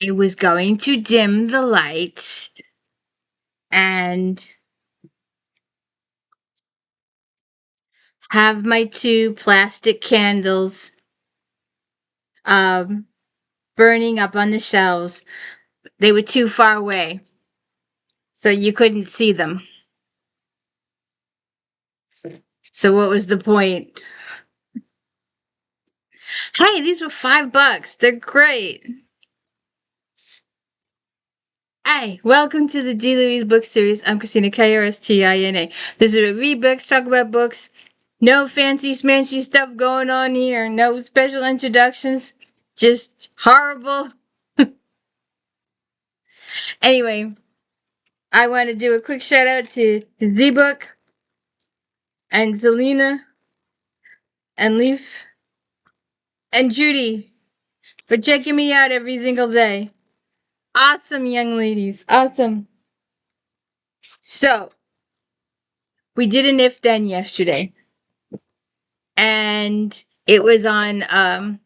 I was going to dim the lights and have my two plastic candles um, burning up on the shelves. They were too far away, so you couldn't see them. So what was the point? Hey, these were $5. They're great. Hi, welcome to the D. Louise book series. I'm Christina, K-R-S-T-I-N-A. This is where we read books, talk about books. No fancy smanchy stuff going on here. No special introductions. Just horrible. Anyway, I want to do a quick shout out to Z-Book and Selena and Leaf and Judy for checking me out every single day. Awesome young ladies. Awesome. So, we did an if then yesterday. And it was on uh,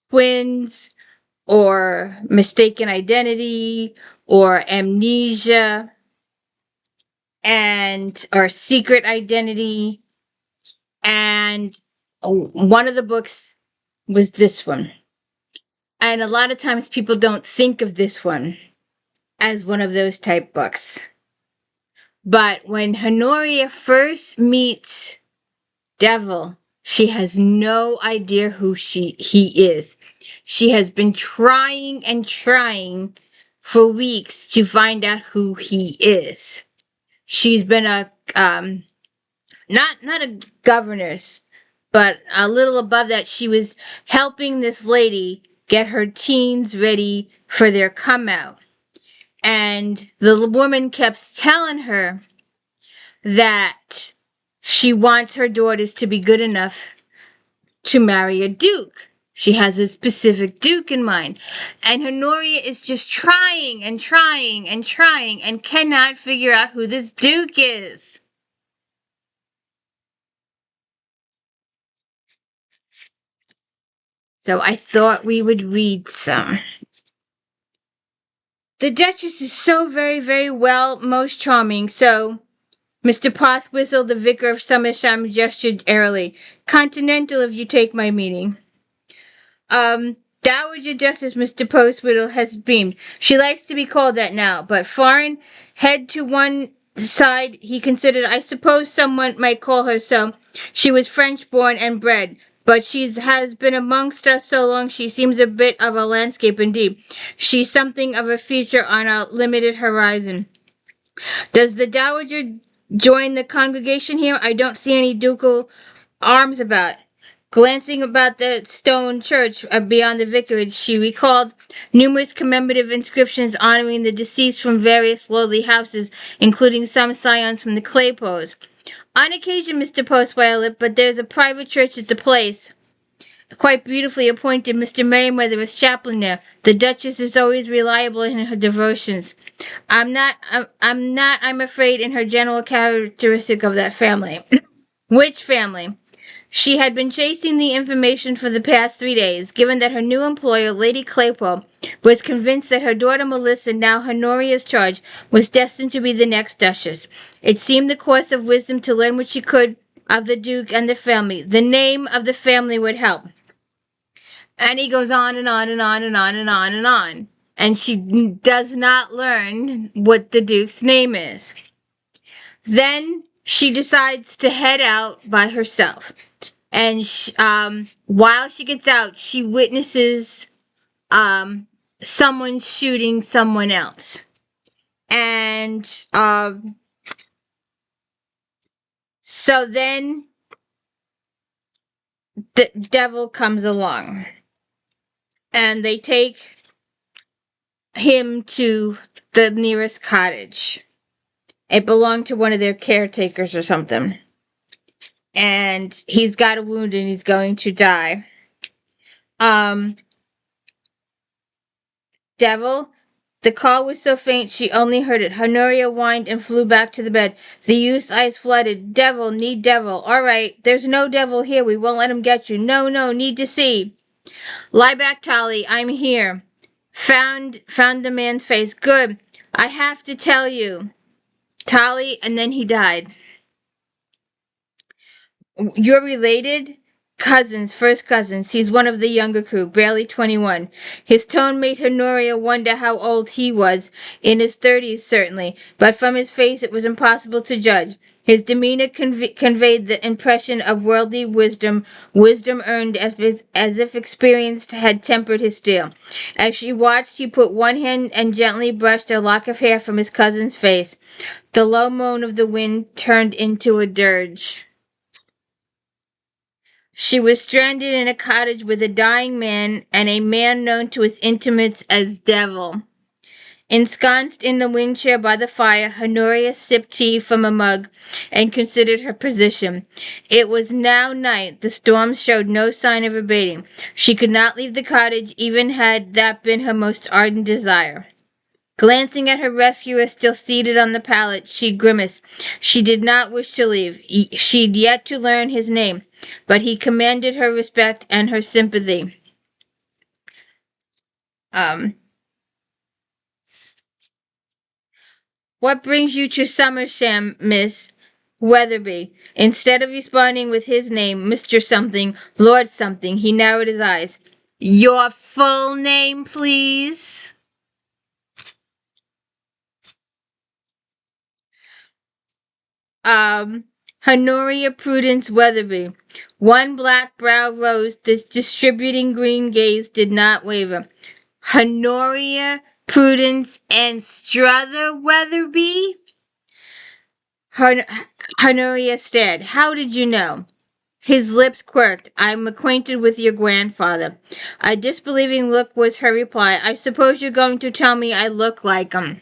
twins or mistaken identity or amnesia and or secret identity. And one of the books was this one. And a lot of times people don't think of this one as one of those type books. But when Honoria first meets Devil, she has no idea who he is. She has been trying and trying for weeks to find out who he is. She's been a not a governess, but a little above that. She was helping this lady get her teens ready for their come out. And the woman kept telling her that she wants her daughters to be good enough to marry a duke. She has a specific duke in mind. And Honoria is just trying and trying and trying and cannot figure out who this duke is. So I thought we would read some. The Duchess is so very, very well, most charming. So Mr. Poth whistled. The vicar of Somersham gestured airily. Continental, if you take my meaning. Dowager Justice Mr. Postwhittle has beamed. She likes to be called that now, but foreign, head to one side, he considered. I suppose someone might call her so. She was French born and bred, but she has been amongst us so long she seems a bit of a landscape indeed. She's something of a feature on our limited horizon. Does the Dowager join the congregation here? I don't see any ducal arms about. Glancing about the stone church beyond the vicarage, she recalled numerous commemorative inscriptions honoring the deceased from various lowly houses, including some scions from the Claypos. On occasion, Mr. Postwhite, but there's a private church at the place. Quite beautifully appointed. Mr. Merriweather is chaplain there. The Duchess is always reliable in her devotions. I'm afraid, in her general characteristic of that family. Which family? She had been chasing the information for the past 3 days, given that her new employer, Lady Claypole, was convinced that her daughter Melissa, now Honoria's charge, was destined to be the next Duchess. It seemed the course of wisdom to learn what she could of the Duke and the family. The name of the family would help. And he goes on and on and on and on and on and on. And she does not learn what the Duke's name is. Then she decides to head out by herself. And while she gets out, she witnesses someone shooting someone else. And so then the devil comes along. And they take him to the nearest cottage. It belonged to one of their caretakers or something. And he's got a wound and he's going to die. Devil, the call was so faint she only heard it. Honoria whined and flew back to the bed. The youth's eyes flooded. Devil, need devil. All right, there's no devil here. We won't let him get you. No, need to see. Lie back, Tolly. I'm here. Found the man's face. Good. I have to tell you. Tolly, and then he died. You're related? Cousins, first cousins. He's one of the younger crew, barely 21. His tone made Honoria wonder how old he was. In his 30s, certainly, but from his face it was impossible to judge. His demeanor conveyed the impression of worldly wisdom, wisdom earned as if experience had tempered his steel. As she watched, he put one hand and gently brushed a lock of hair from his cousin's face. The low moan of the wind turned into a dirge. She was stranded in a cottage with a dying man and a man known to his intimates as Devil. Ensconced in the wing chair by the fire, Honoria sipped tea from a mug and considered her position. It was now night. The storm showed no sign of abating. She could not leave the cottage, even had that been her most ardent desire. Glancing at her rescuer still seated on the pallet, she grimaced. She did not wish to leave. She'd yet to learn his name, but he commanded her respect and her sympathy. What brings you to Summersham, Miss Weatherby? Instead of responding with his name, Mr. Something, Lord Something, he narrowed his eyes. Your full name, please? Honoria Prudence Weatherby. One black brow rose, the distributing green gaze did not waver. Honoria Prudence and Strother Weatherby? Honoria stared. How did you know? His lips quirked. I'm acquainted with your grandfather. A disbelieving look was her reply. I suppose you're going to tell me I look like him.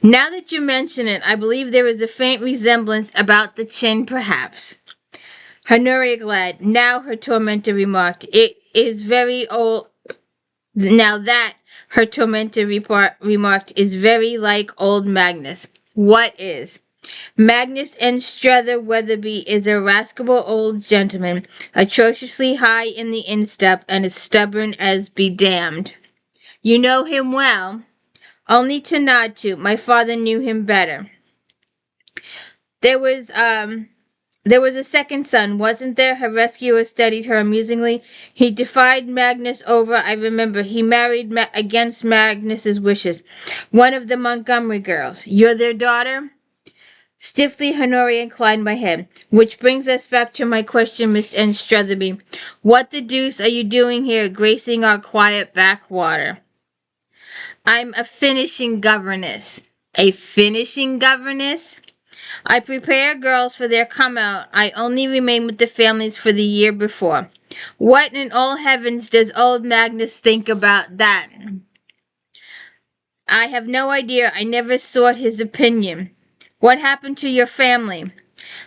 Now that you mention it, I believe there is a faint resemblance about the chin, perhaps. Honoria glad. Now, her tormentor remarked, it is very old. Now that, her tormentor remarked, is very like old Magnus. What is? Magnus and Strother Weatherby is a rascable old gentleman, atrociously high in the instep and as stubborn as be damned. You know him well? Only to nod to. My father knew him better. There was a second son, wasn't there? Her rescuer studied her amusingly. He defied Magnus over, I remember. He married against Magnus's wishes. One of the Montgomery girls. You're their daughter? Stiffly, Honoria inclined my head. Which brings us back to my question, Miss Strotherby. What the deuce are you doing here, gracing our quiet backwater? I'm a finishing governess. A finishing governess? I prepare girls for their come out. I only remain with the families for the year before. What in all heavens does old Magnus think about that? I have no idea. I never sought his opinion. What happened to your family?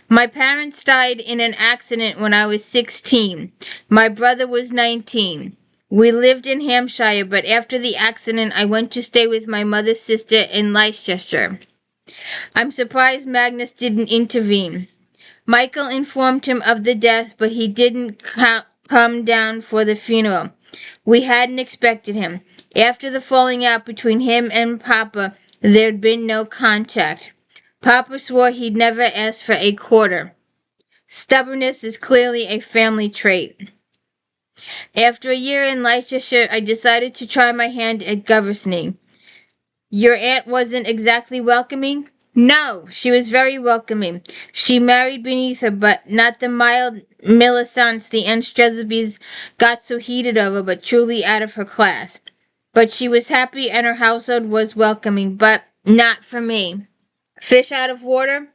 My parents died in an accident when I was 16. My brother was 19. We lived in Hampshire, but after the accident I went to stay with my mother's sister in Leicester. I'm surprised Magnus didn't intervene. Michael informed him of the death, but he didn't come down for the funeral. We hadn't expected him. After the falling out between him and Papa, there'd been no contact. Papa swore he'd never ask for a quarter. Stubbornness is clearly a family trait. After a year in Leicester, I decided to try my hand at governing. Your aunt wasn't exactly welcoming? No, she was very welcoming. She married beneath her, but not the mild Millicents the Anstruthers got so heated over, but truly out of her class. But she was happy and her household was welcoming, but not for me. Fish out of water?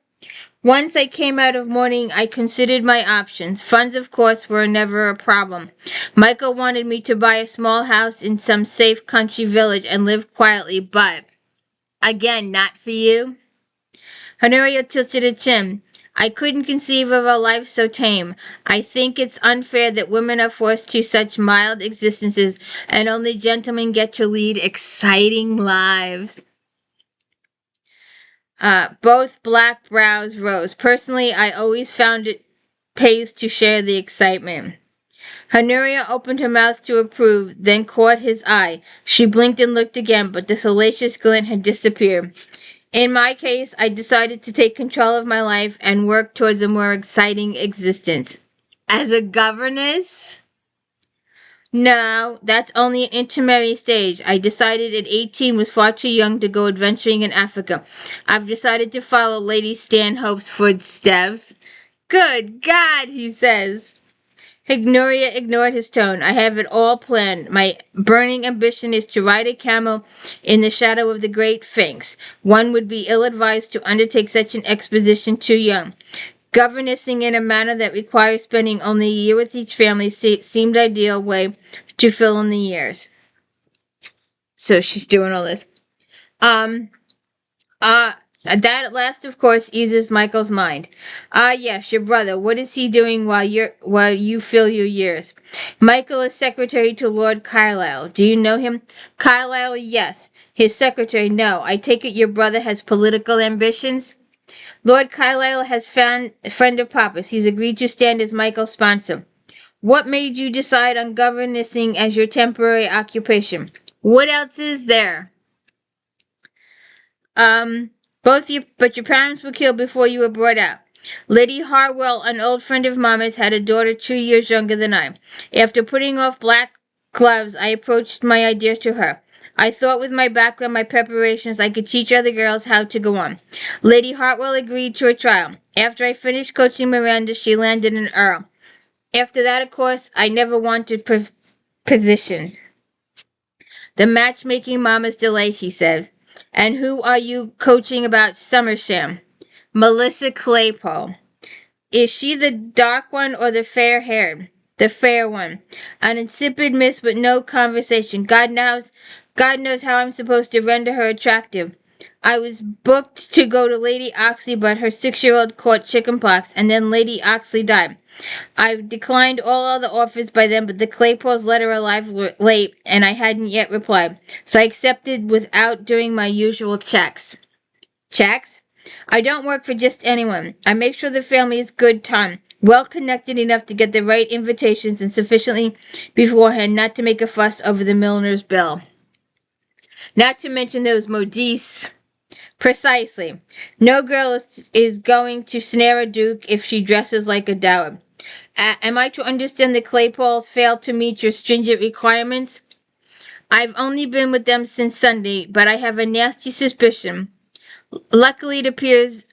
Once I came out of mourning, I considered my options. Funds, of course, were never a problem. Michael wanted me to buy a small house in some safe country village and live quietly, but, again, not for you. Honoria tilted her chin. I couldn't conceive of a life so tame. I think it's unfair that women are forced to such mild existences and only gentlemen get to lead exciting lives. Both black brows rose. Personally, I always found it pays to share the excitement. Honoria opened her mouth to approve, then caught his eye. She blinked and looked again, but the salacious glint had disappeared. In my case, I decided to take control of my life and work towards a more exciting existence. As a governess? No, that's only an intermediate stage. I decided at 18 was far too young to go adventuring in Africa. I've decided to follow Lady Stanhope's footsteps. Good God, he says. Ignoria ignored his tone. I have it all planned. My burning ambition is to ride a camel in the shadow of the great Sphinx. One would be ill-advised to undertake such an expedition too young. Governessing in a manner that requires spending only a year with each family seemed ideal way to fill in the years. So she's doing all this. Um, that at last, of course, eases Michael's mind. Ah, yes, your brother. What is he doing while you fill your years? Michael is secretary to Lord Carlisle. Do you know him? Carlisle, yes. His secretary, no. I take it your brother has political ambitions? Lord Carlisle has found a friend of Papa's. He's agreed to stand as Michael's sponsor. What made you decide on governessing as your temporary occupation? What else is there? Um, but your parents were killed before you were brought out. Lady Hartwell, an old friend of Mama's, had a daughter 2 years younger than I. After putting off black gloves, I approached my idea to her. I thought with my background, my preparations, I could teach other girls how to go on. Lady Hartwell agreed to a trial. After I finished coaching Miranda, she landed an Earl. After that, of course, I never wanted position. The matchmaking mama's delight, he says. And who are you coaching about Summersham? Melissa Claypole. Is she the dark one or the fair-haired? The fair one. An insipid miss with no conversation. God knows how I'm supposed to render her attractive. I was booked to go to Lady Oxley, but her 6-year-old caught chickenpox, and then Lady Oxley died. I've declined all other offers by then, but the Claypoles let her alive late, and I hadn't yet replied. So I accepted without doing my usual checks. Checks? I don't work for just anyone. I make sure the family is good time, well connected enough to get the right invitations and sufficiently beforehand not to make a fuss over the milliner's bill. Not to mention those modistes. Precisely. No girl is going to snare a duke if she dresses like a dowd. Am I to understand the Claypoles failed to meet your stringent requirements? I've only been with them since Sunday, but I have a nasty suspicion. Luckily, it appears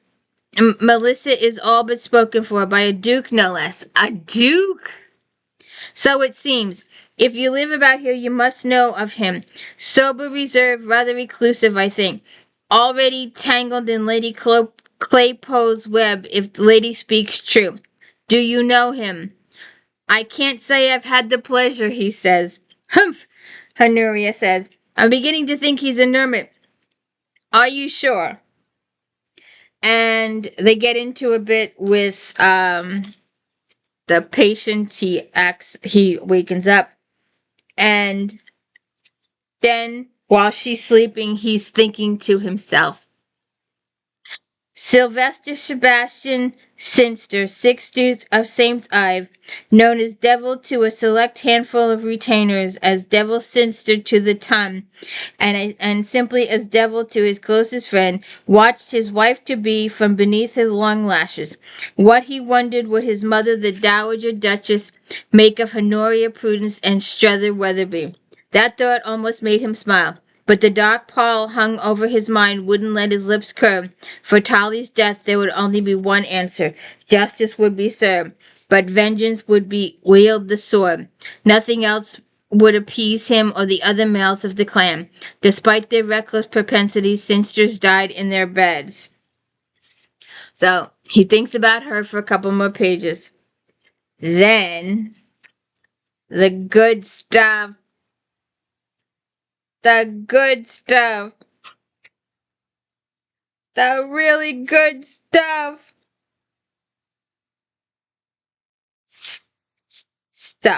Melissa is all but spoken for by a duke, no less. A duke? So it seems. If you live about here, you must know of him. Sober, reserved, rather reclusive, I think. Already tangled in Lady Claypole's web, if the lady speaks true. Do you know him? I can't say I've had the pleasure, he says. Humph, Honoria says. I'm beginning to think he's a hermit. Are you sure? And they get into a bit with the patient. He wakens up, and then while she's sleeping, he's thinking to himself. Sylvester Sebastian Cynster, 6th Duke of St. Ives, known as Devil to a select handful of retainers, as Devil Cynster to the ton, and simply as Devil to his closest friend, watched his wife-to-be from beneath his long lashes. What he wondered would his mother, the Dowager Duchess, make of Honoria Prudence and Strother Weatherby. That thought almost made him smile. But the dark pall hung over his mind wouldn't let his lips curve. For Tolly's death there would only be one answer. Justice would be served, but vengeance would wield the sword. Nothing else would appease him or the other males of the clan. Despite their reckless propensities, Cynsters died in their beds. So he thinks about her for a couple more pages. Then the good stuff. The good stuff. The really good stuff. So,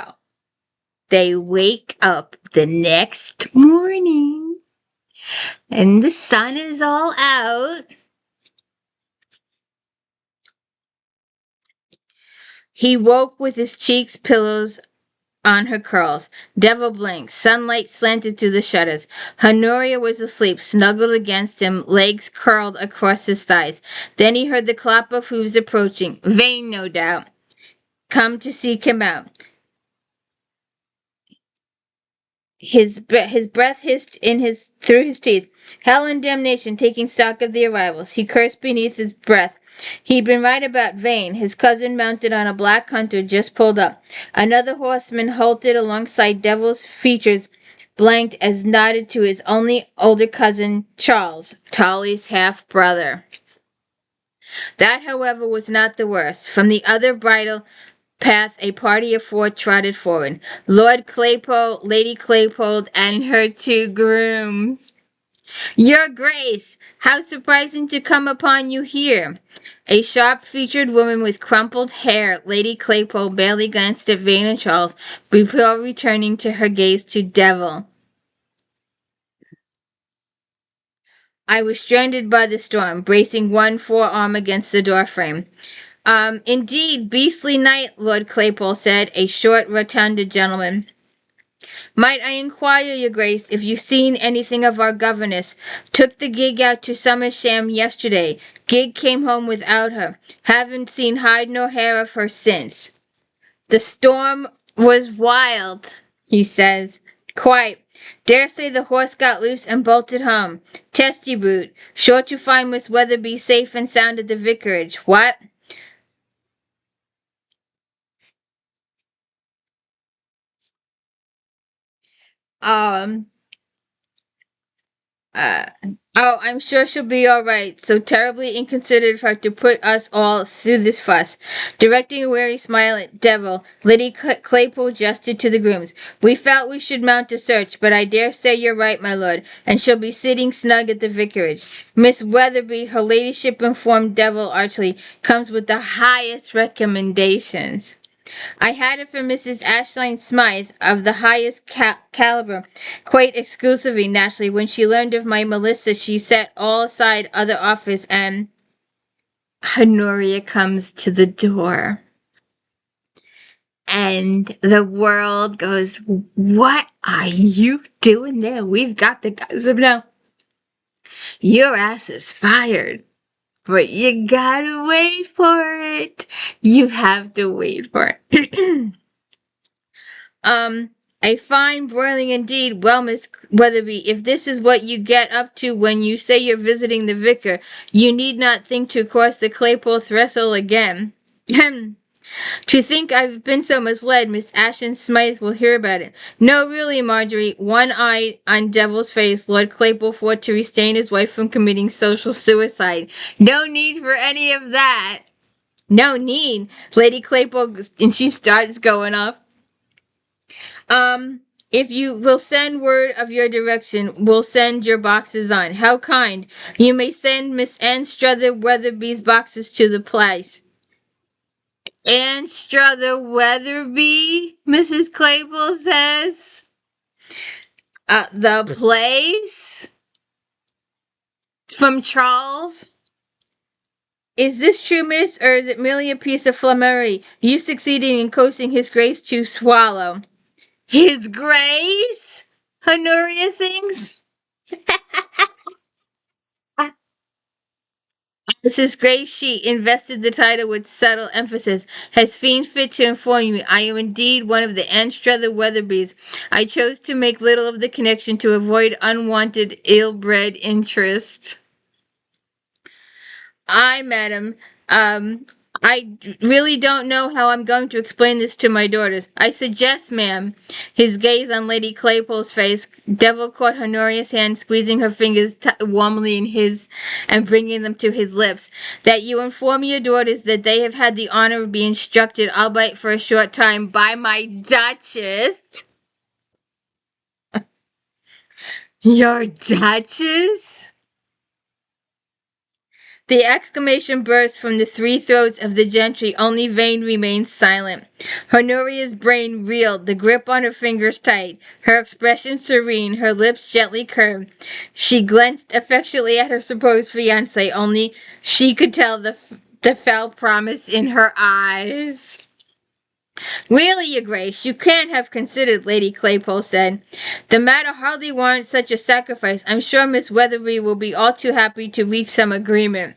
they wake up the next morning and the sun is all out. He woke with his cheeks pillows on her curls. Devil blinked. Sunlight slanted through the shutters. Honoria was asleep, snuggled against him, legs curled across his thighs. Then he heard the clap of hooves approaching. Vane, no doubt, come to seek him out. His breath hissed in his through his teeth. Hell and damnation, taking stock of the arrivals. He cursed beneath his breath. He'd been right about Vane. His cousin, mounted on a black hunter, just pulled up. Another horseman halted alongside. Devil's features blanked as nodded to his only older cousin, Charles, Tolly's half-brother. That, however, was not the worst. From the other bridle path a party of four trotted forward. Lord Claypole, Lady Claypole, and her two grooms. Your Grace, how surprising to come upon you here. A sharp-featured woman with crumpled hair, Lady Claypole barely glanced at Vane and Charles before returning to her gaze to Devil. I was stranded by the storm, bracing one forearm against the doorframe. Indeed, beastly night, Lord Claypole said, a short, rotund gentleman. Might I inquire, your Grace, if you've seen anything of our governess? Took the gig out to Summersham yesterday. Gig came home without her. Haven't seen hide nor hair of her since. The storm was wild, he says. Quite. Dare say the horse got loose and bolted home. Testy brute. Sure to find Miss Weatherby safe and sound at the vicarage. What? Um, uh, oh, I'm sure she'll be all right. So terribly inconsiderate of her to put us all through this fuss. Directing a wary smile at Devil, Lady Claypole gestured to the grooms. We felt we should mount a search, but I dare say you're right, my lord, and she'll be sitting snug at the vicarage. Miss Weatherby, her ladyship informed Devil archly, comes with the highest recommendations. I had it from Mrs. Ashline Smythe, of the highest caliber, quite exclusively, naturally. When she learned of my Melissa, she set all aside other offers, and Honoria comes to the door. And the world goes, what are you doing there? We've got the gossip now. Your ass is fired. But you gotta wait for it. You have to wait for it. A fine broiling indeed. Well, Miss Weatherby, if this is what you get up to when you say you're visiting the vicar, you need not think to cross the Claypole threshold again. To think I've been so misled, Miss Ashton Smythe will hear about it. No, really, Marjorie. One eye on Devil's face, Lord Claypole fought to restrain his wife from committing social suicide. No need for any of that. No need. Lady Claypole, and she starts going off. If you will send word of your direction, we'll send your boxes on. How kind. You may send Miss Ann Struther Weatherby's boxes to the place. Ann Struther Weatherby, Mrs. Claypole says. The place? From Charles? Is this true, miss, or is it merely a piece of flummery? You succeeding in coaxing his grace to swallow. His Grace? Honoria thinks. As His Grace, she invested the title with subtle emphasis. Has seen fit to inform you, I am indeed one of the Anstruther Weatherbys. I chose to make little of the connection to avoid unwanted ill-bred interest. Madam, I really don't know how I'm going to explain this to my daughters. I suggest, ma'am, his gaze on Lady Claypole's face, Devil caught Honoria's hand, squeezing her fingers warmly in his and bringing them to his lips, that you inform your daughters that they have had the honor of being instructed, albeit for a short time, by my Duchess. Your Duchess? The exclamation burst from the three throats of the gentry. Only Vane remained silent. Honoria's brain reeled, the grip on her fingers tight, her expression serene, her lips gently curved. She glanced affectionately at her supposed fiancé, only she could tell the fell promise in her eyes. Really, your grace, you can't have considered, Lady Claypole said. The matter hardly warrants such a sacrifice. I'm sure Miss Weatherby will be all too happy to reach some agreement.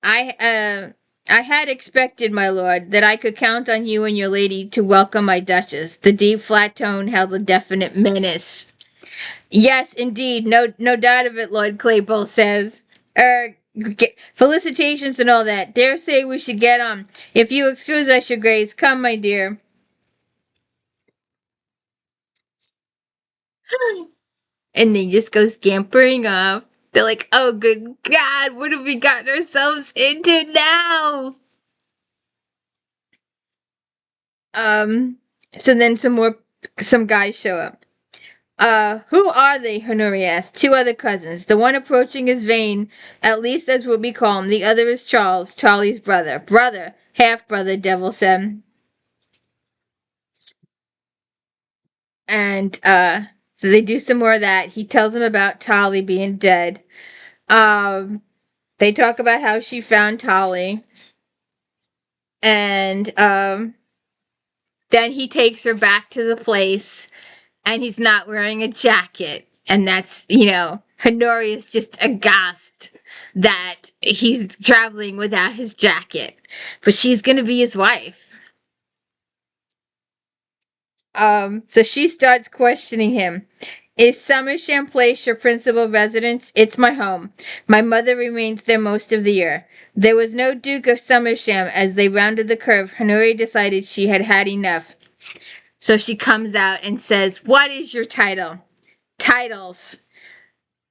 I had expected, my lord, that I could count on you and your lady to welcome my Duchess. The deep, flat tone held a definite menace. Yes, indeed, no doubt of it, Lord Claypole says. Felicitations and all that. Dare say we should get on. If you excuse us, your grace, come, my dear. And they just go scampering off. They're like, oh, good God, what have we gotten ourselves into now? Um, so then some guys show up. Who are they? Honori asked. Two other cousins. The one approaching is Vane, at least that's what we call him. The other is Charles, Charlie's brother. Brother, half brother, Devil said. And, so they do some more of that. He tells them about Tolly being dead. They talk about how she found Tolly. And, then he takes her back to the place, and he's not wearing a jacket. And that's, Honori is just aghast that he's traveling without his jacket. But she's going to be his wife. So she starts questioning him. Is Summersham Place your principal residence? It's my home. My mother remains there most of the year. There was no Duke of Summersham. As they rounded the curve, Honori decided she had had enough. So she comes out and says, what is your title? Titles.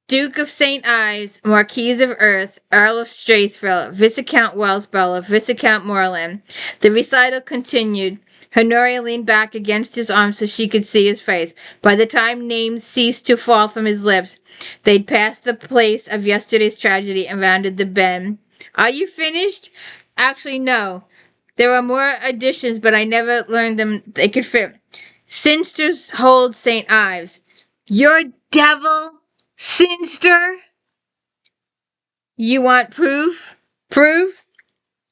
Duke of St. Ives, Marquis of Earth, Earl of Strathfield, Viscount Wellsborough, Viscount Moreland. The recital continued. Honoria leaned back against his arm so she could see his face. By the time names ceased to fall from his lips, they'd passed the place of yesterday's tragedy and rounded the bend. Are you finished? Actually, no. There are more additions, but I never learned them. They could fit. Cynsters hold St. Ives. Your devil? Cynster? You want proof? Proof?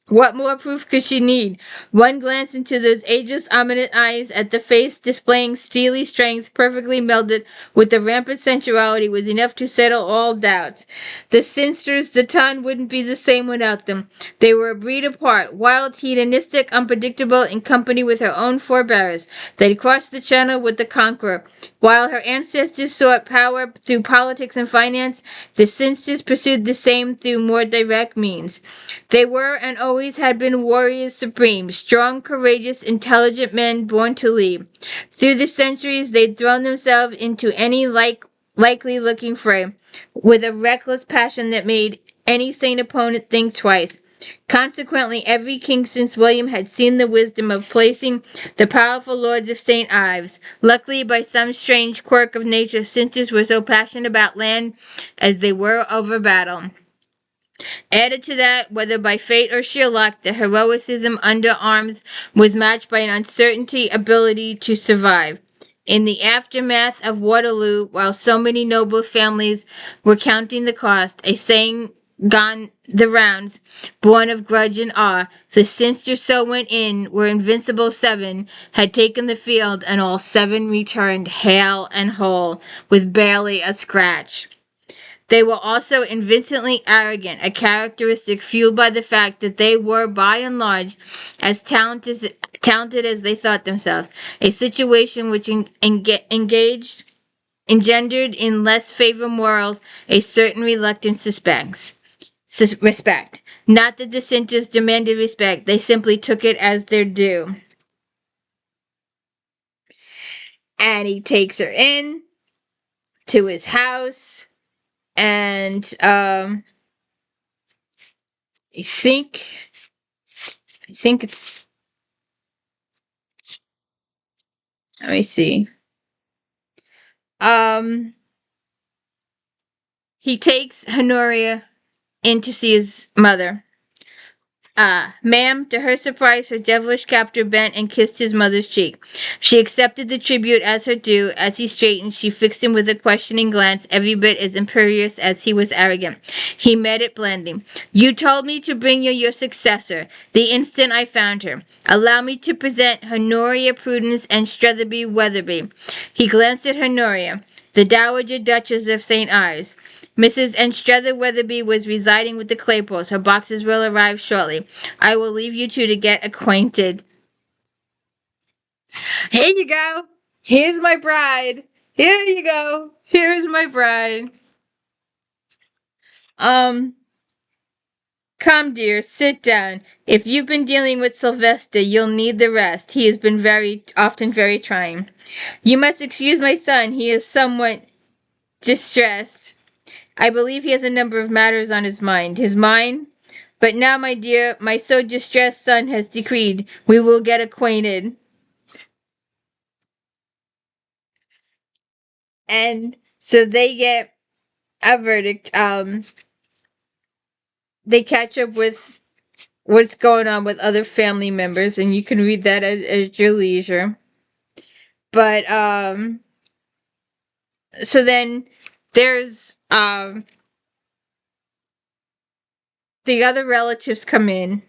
What more proof could she need? One glance into those ageless, ominous eyes at the face displaying steely strength perfectly melded with the rampant sensuality was enough to settle all doubts. The Cynsters, the ton wouldn't be the same without them. They were a breed apart, wild, hedonistic, unpredictable, in company with her own forebears. They'd crossed the channel with the conqueror. While her ancestors sought power through politics and finance, the Cynsters pursued the same through more direct means. They were and always had been warriors supreme, strong, courageous, intelligent men born to lead. Through the centuries, they'd thrown themselves into any likely looking fray, with a reckless passion that made any sane opponent think twice. Consequently, every king since William had seen the wisdom of placing the powerful lords of St. Ives. Luckily, by some strange quirk of nature, Cynsters were so passionate about land as they were over battle. Added to that, whether by fate or sheer luck, the heroism under arms was matched by an uncertainty ability to survive. In the aftermath of Waterloo, while so many noble families were counting the cost, a saying gone the rounds, born of grudge and awe, the Cynsters so went in, where invincible seven had taken the field, and all seven returned hale and whole, with barely a scratch. They were also invincibly arrogant, a characteristic fueled by the fact that they were, by and large, as talented as they thought themselves, a situation which engendered in less favored morals a certain reluctance to respect. Not that the Cynsters demanded respect, they simply took it as their due. And he takes her in to his house, and I think I think it's, let me see. Um, he takes Honoria in to see his mother. Ma'am, to her surprise, her devilish captor bent and kissed his mother's cheek. She accepted the tribute as her due. As he straightened, she fixed him with a questioning glance, every bit as imperious as he was arrogant. He met it blandly. You told me to bring you your successor, the instant I found her. Allow me to present Honoria Prudence and Stretheby Weatherby. He glanced at Honoria, the Dowager Duchess of St. Ives. Mrs. Anstruther Weatherby was residing with the Claypoles. Her boxes will arrive shortly. I will leave you two to get acquainted. Here you go. Here's my bride. Here you go. Here's my bride. Um, Come, dear, sit down. If you've been dealing with Sylvester, you'll need the rest. He has been often very trying. You must excuse my son. He is somewhat distressed. I believe he has a number of matters on his mind. His mind? But now, my dear, my so distressed son has decreed we will get acquainted. And so they get a verdict. They catch up with what's going on with other family members, and you can read that at your leisure. But so then there's the other relatives come in.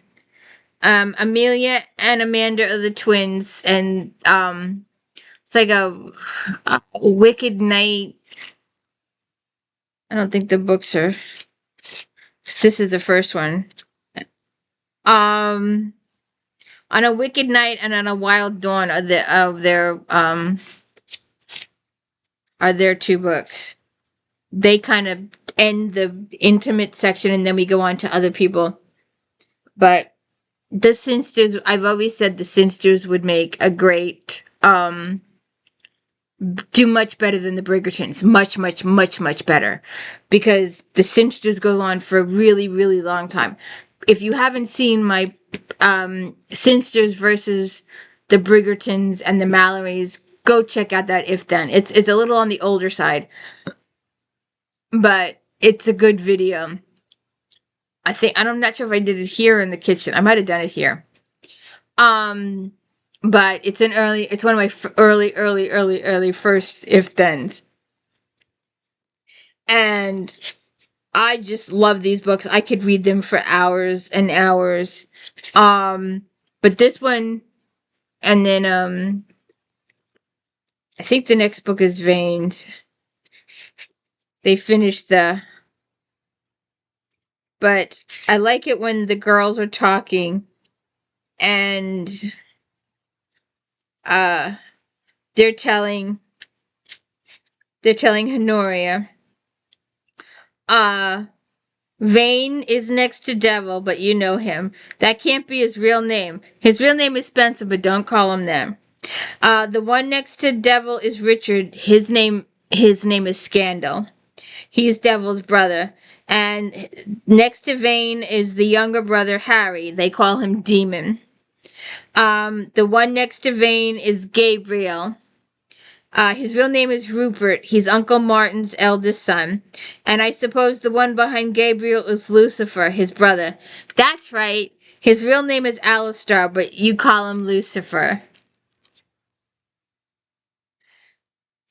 Amelia and Amanda are the twins, and it's like a Wicked Night. I don't think the books are. This is the first one. On a Wicked Night and on a Wild Dawn are their two books. They kind of end the intimate section, and then we go on to other people. But the Cynsters, I've always said the Cynsters would make a great do much better than the Bridgertons. Much, much, much, much better. Because the Cynsters go on for a really, really long time. If you haven't seen my Cynsters versus the Bridgertons and the Mallorys, go check out that If Then. It's a little on the older side. But it's a good video. I'm not sure if I did it here in the kitchen. I might have done it here. But it's one of my early first If Thens. And I just love these books. I could read them for hours and hours. But this one, and then, I think the next book is Veins. They finished but I like it when the girls are talking and, they're telling Honoria, Vane is next to Devil, but you know him. That can't be his real name. His real name is Spencer, but don't call him that. The one next to Devil is Richard. His name is Scandal. He's Devil's brother. And next to Vane is the younger brother, Harry. They call him Demon. The one next to Vane is Gabriel. His real name is Rupert. He's Uncle Martin's eldest son. And I suppose the one behind Gabriel is Lucifer, his brother. That's right. His real name is Alistair, but you call him Lucifer.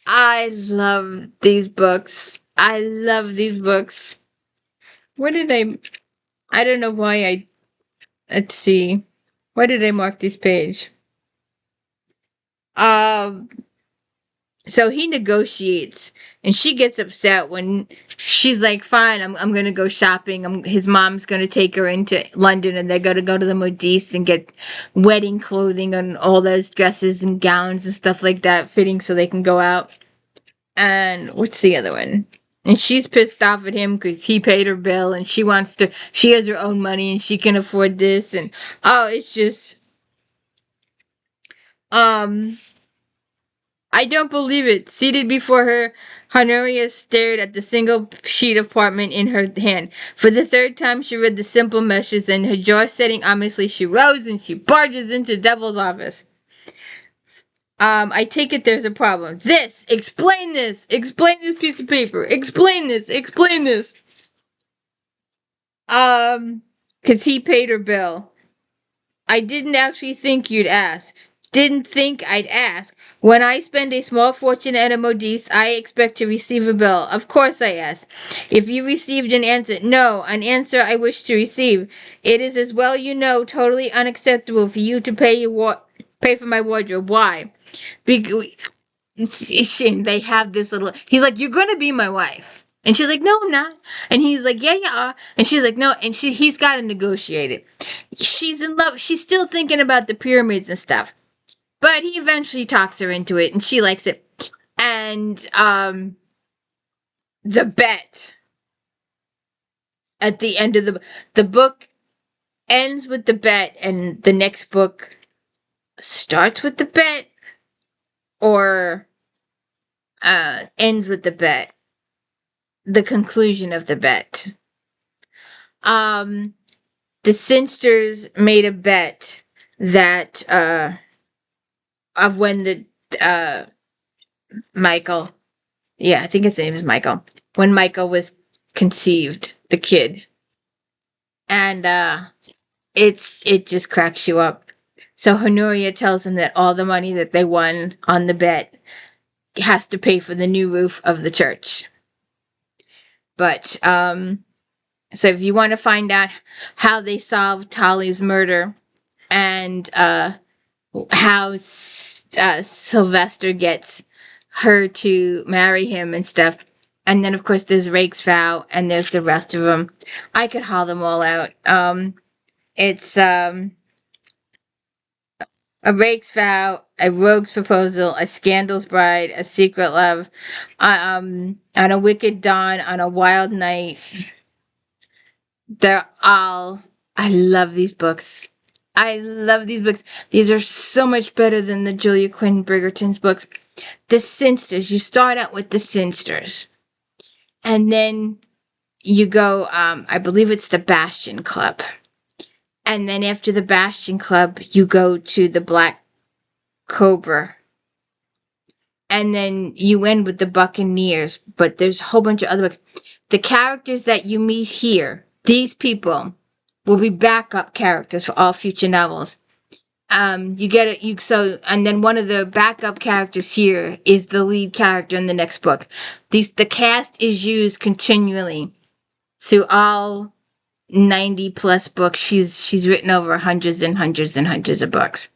I love these books. I love these books. Where did I don't know why let's see. Why did I mark this page? So he negotiates, and she gets upset when she's like, fine, I'm going to go shopping. His mom's going to take her into London, and they're going to go to the Modiste and get wedding clothing and all those dresses and gowns and stuff like that fitting so they can go out. And what's the other one? And she's pissed off at him because he paid her bill, and she has her own money, and she can afford this. And, it's just, I don't believe it. Seated before her, Honoria stared at the single sheet apartment in her hand. For the third time, she read the simple message, then her jaw setting ominously, she rose and she barges into Devil's office. I take it there's a problem. Explain this piece of paper. Explain this. 'Cause he paid her bill. I didn't actually think you'd ask. Didn't think I'd ask. When I spend a small fortune at a modiste, I expect to receive a bill. Of course I ask. If you received an answer, no, an answer I wish to receive. It is, as well you know, totally unacceptable for you to pay for my wardrobe. Why? Be- they have this little. He's like, "You're gonna be my wife," and she's like, "No, I'm not." And he's like, "Yeah, you are." And she's like, "No," and he's got to negotiate it. She's in love. She's still thinking about the pyramids and stuff, but he eventually talks her into it, and she likes it. And the bet at the end of the book ends with the bet, and the next book starts with the bet, or ends with the bet. The conclusion of the bet. Um, the Cynsters made a bet that of when the Michael, yeah, I think his name is Michael, when Michael was conceived, the kid, and it just cracks you up. So Honoria tells him that all the money that they won on the bet has to pay for the new roof of the church. But so if you want to find out how they solved Tali's murder, and how Sylvester gets her to marry him and stuff. And then, of course, there's Rake's Vow, and there's the rest of them. I could haul them all out. It's a Rake's Vow, a Rogue's Proposal, a Scandal's Bride, a Secret Love, on a Wicked Dawn, on a Wild Night. They're all. I love these books. I love these books. These are so much better than the Julia Quinn Bridgerton's books. The Cynsters. You start out with the Cynsters, and then you go. I believe it's the Bastion Club, and then after the Bastion Club, you go to the Black Cobra, and then you end with the Buccaneers. But there's a whole bunch of other books. The characters that you meet here, these people, will be backup characters for all future novels. You get it. And then one of the backup characters here is the lead character in the next book. The cast is used continually through all 90 plus books. She's written over hundreds and hundreds and hundreds of books.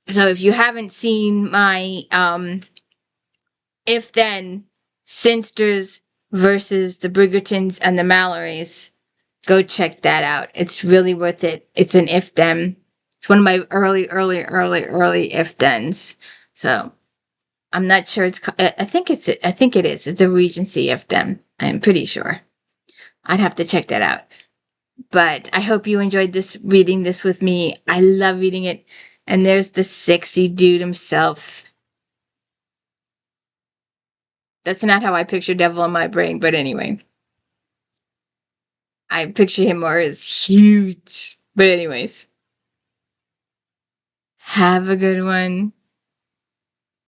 So if you haven't seen my If Then Cynsters versus the Bridgertons and the Mallorys, go check that out. It's really worth it. It's an If Then. It's one of my early If Thens. So I'm not sure I think it is. It's a Regency If Then. I'm pretty sure. I'd have to check that out. But I hope you enjoyed reading this with me. I love reading it. And there's the sexy dude himself. That's not how I picture Devil in my brain, but anyway. I picture him more as huge. But anyways. Have a good one.